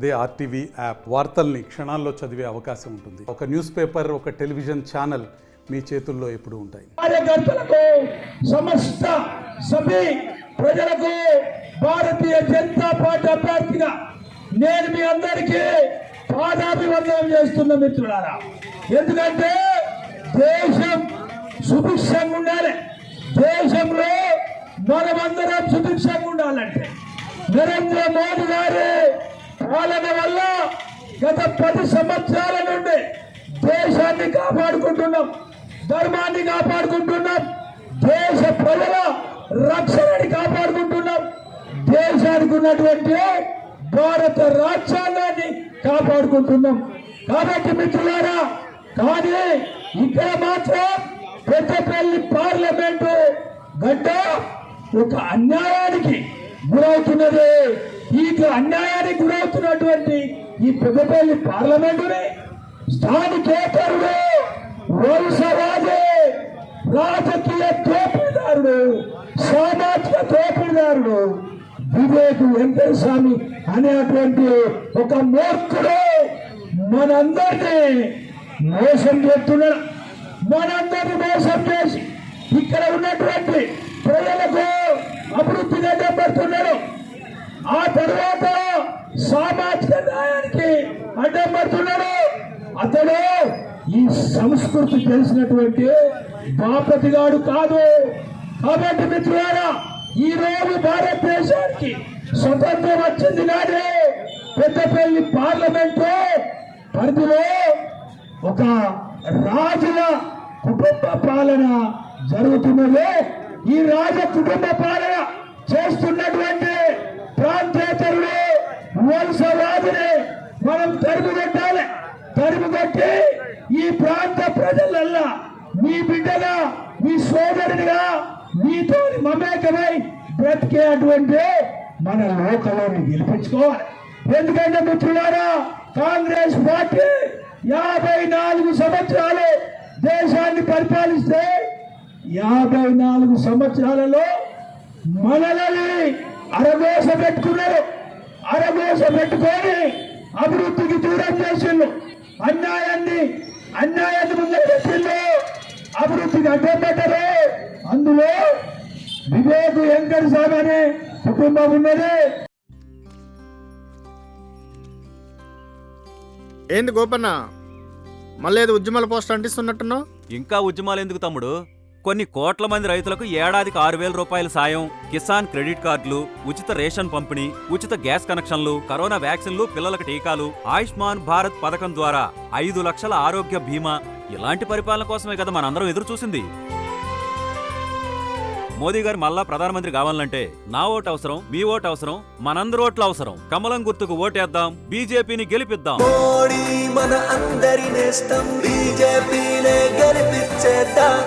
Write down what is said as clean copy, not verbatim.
అదే RTV app వార్తల్ని క్షణాల్లో చదివే అవకాశం ఉంటుంది. ఒక న్యూస్ పేపర్, ఒక టెలివిజన్ ఛానల్ మీ చేతుల్లో ఎప్పుడూ ఉంటాయి. కార్యకర్తలకు, సమస్త సభ్య ప్రజలకు భారతీయ జనతా పార్టీ అభ్యర్థిగా నేను మీ అందరికీ పాదాభివందనం చేస్తున్న మిత్రులారా. ఎందుకంటే దేశం సుభిక్షంగా ఉండాలి. దేశంలో మనమందరం సుభిక్షంగా ఉండాలంటే నరేంద్ర మోదీ గారి పాలన వల్ల గత 10 సంవత్సరాల నుండి దేశాన్ని కాపాడుకుంటున్నాం, ధర్మాన్ని కాపాడుకుంటున్నాం, దేశ ప్రజల రక్షణని కాపాడుకుంటున్నాం, దేశానికి ఉన్నటువంటి భారత రాజ్యాంగాన్ని కాపాడుకుంటున్నాం. కాబట్టి మిత్రులారా, కానీ ఇక్కడ మాత్రం పెద్దపల్లి పార్లమెంటు గడ్డ ఒక అన్యాయానికి గురవుతున్నది. ఈ అన్యాయానికి గురవుతున్నటువంటి ఈ పెద్దపల్లి పార్లమెంటుని స్థానికేతరుడు, వలసవాది, రాజకీయ దోపిడీదారుడు, సామాజిక దోపిడీదారుడు వివేక్ వెంకటస్వామి అనేటువంటి ఒక మూర్ఖుడు మనందరినీ మోసం చేస్తున్నాడు. మనందరినీ మోసం చేసి ఇక్కడ ఉన్నటువంటి ప్రజలకు అభివృద్ధిని అడ్డం, ఆ తర్వాత సామాజిక న్యాయానికి అడ్డం పడుతున్నాడు. అతడు ఈ సంస్కృతి తెలిసినటువంటి బాపతిగాడు కాదు. కాబట్టి మిత్రులారా, ఈ రోజు భారతదేశానికి స్వతంత్రం వచ్చింది నాడే పెద్దపల్లి పార్లమెంటు పరిధిలో ఒక రాజుల కుటుంబ పాలన జరుగుతున్నది. ఈ రాజ కుటుంబ పాలన చేస్తున్నటువంటి ప్రాంతేతరుడు, వలసవాదిని మనం తరిమికొట్టాలి. తరిమికొట్టి ఈ ప్రాంత ప్రజలల్లా మీ బిడ్డగా, మీ సోదరుడిగా, మీతో మమేకమై బ్రతికే అటువంటి మన లోకలోని గెలిపించుకోవాలి. ఎందుకంటే మిత్రులారా, కాంగ్రెస్ పార్టీ 54 సంవత్సరాలు దేశాన్ని పరిపాలిస్తే 54 సంవత్సరాలలో మనల్ని అరగోస పెట్టుకున్నారు. అరగోస పెట్టుకొని అభివృద్ధికి దూరం చేసిండు. అన్యాయాన్ని ముందు పెట్టిండు, అభివృద్ధికి అడ్డం పెట్టరు. అందులో వివేక్ వెంకటస్వామి అనే కుటుంబం ఉన్నది. ఏంది గోపన్న, మళ్ళీ ఏదో ఉద్యమాల పోస్ట్ అంటిస్తున్నట్టున్నావు? ఇంకా ఉద్యమాలు ఎందుకు తమ్ముడు? కొన్ని కోట్ల మంది రైతులకు ఏడాదికి 6,000 రూపాయల సాయం, కిసాన్ క్రెడిట్ కార్డులు, ఉచిత రేషన్ పంపిణీ, ఉచిత గ్యాస్ కనెక్షన్లు, కరోనా వ్యాక్సిన్లు, పిల్లలకు టీకాలు, ఆయుష్మాన్ భారత్ పథకం ద్వారా 5 లక్షల ఆరోగ్య బీమా, ఇలాంటి పరిపాలన కోసమే కదా మనందరం ఎదురు చూసింది. మోదీ గారు మళ్ళా ప్రధానమంత్రి కావాలంటే నా ఓటు అవసరం, మీ ఓటు అవసరం, మనందరి ఓట్లు అవసరం. కమలం గుర్తుకు ఓటేద్దాం, బీజేపీని గెలిపిద్దాం. మోడీ మన అందరి నేస్తం, బీజేపీనే గెలిపించేద్దాం.